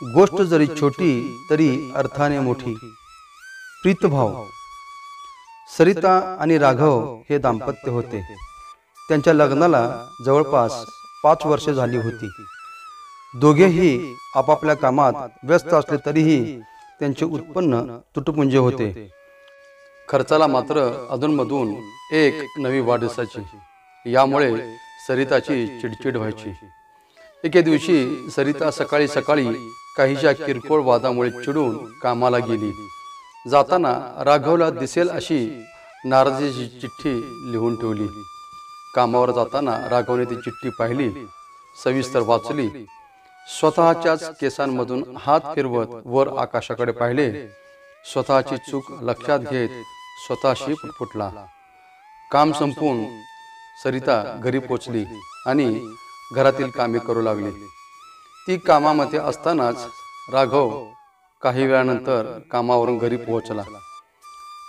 गोष्ट जरी छोटी तरी अर्थाने मोठी। प्रीतभाव। सरिता आणि राघव हे दाम्पत्य होते। त्यांच्या लग्नाला जवळपास 5 वर्षे झाली होती। दोघेही आपापल्या कामात व्यस्त असले तरीही त्यांचे उत्पन्न तुटपुंजे होते। खर्चाला मात्र अधूनमधून एक नवी वाढदिवसाची, यामुळे सरिताची चिडचिड व्हायची। एके दिवशी सरिता सकाळी सकाळी काहीशा किरकोळ वादामुळे चिडून कामाला गेली। जाताना राघवला दिसेल अशी नाराजीची चिठ्ठी लिहून ठेवली। कामावर जाताना राघवने ती चिठ्ठी पाहिली, सविस्तर वाचली, स्वतःच्याच केसांमधून हात फिरवत वर आकाशाकडे पाहिले। स्वतःची चूक लक्षात घेत स्वतःशी पुटपुटला। काम संपून सरिता घरी पोचली आणि घरातील कामे करू लागली। ती कामामध्ये असतानाच राघव काही वेळानंतर कामावरून घरी पोहोचला।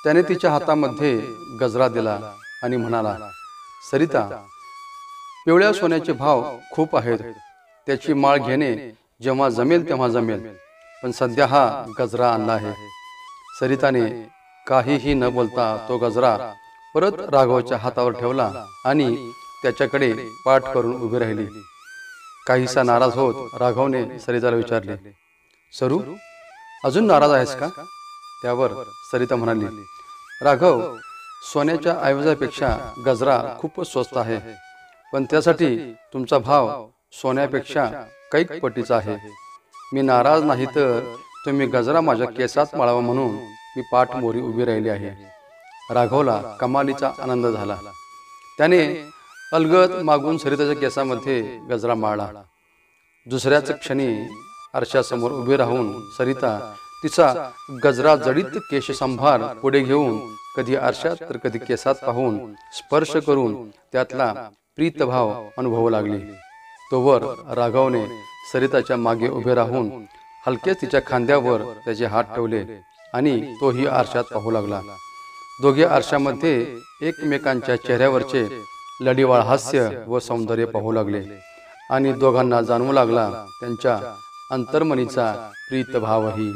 त्याने तिच्या हातामध्ये गजरा दिला आणि म्हणाला, सरिता, पिवळ्या सोन्याचे भाव खूप आहेत, त्याची माळ घेणे जेव्हा जमेल तेव्हा जमेल, पण सध्या हा गजरा आणला आहे। सरिताने काहीही न बोलता तो गजरा परत राघवच्या हातावर ठेवला आणि त्याच्याकडे पाठ करून उभी राहिली। काहीसा नाराज होत राघवने सरिताला विचारले, सरू, अजून नाराज आहेस का? त्यावर सरिता म्हणाली, राघव, सोन्याच्या ऐवजापेक्षा गजरा खूपच स्वस्त आहे, पण त्यासाठी तुमचा भाव सोन्यापेक्षा कैक पटीचा आहे। मी नाराज नाही तर तुम्ही गजरा माझ्या केसात माळावा म्हणून मी पाठ मोरी उभी राहिली आहे। राघवला कमालीचा आनंद झाला। त्याने अलगद मागून सरिताच्या केसामध्ये गजरा माळला। दुसऱ्याच क्षणी आरशासमोर उभी राहून सरिता तिचा गजरा जडित केशसंभार पुढे घेऊन कधी आरशात तर कधी केसात पाहून स्पर्श करून त्यातला प्रीतभाव अनुभवू लागली। तोवर राघवने सरिताच्या मागे उभे राहून हलकेच तिच्या खांद्यावर त्याचे हात ठेवले आणि तोही आरशात पाहू लागला। दोघे आरशामध्ये एकमेकांच्या चेहऱ्यावरचे लढीवाळ हास्य व सौंदर्य पाहू लागले आणि दोघांना जाणवू लागला त्यांच्या अंतर्मनीचा प्रीतभावही।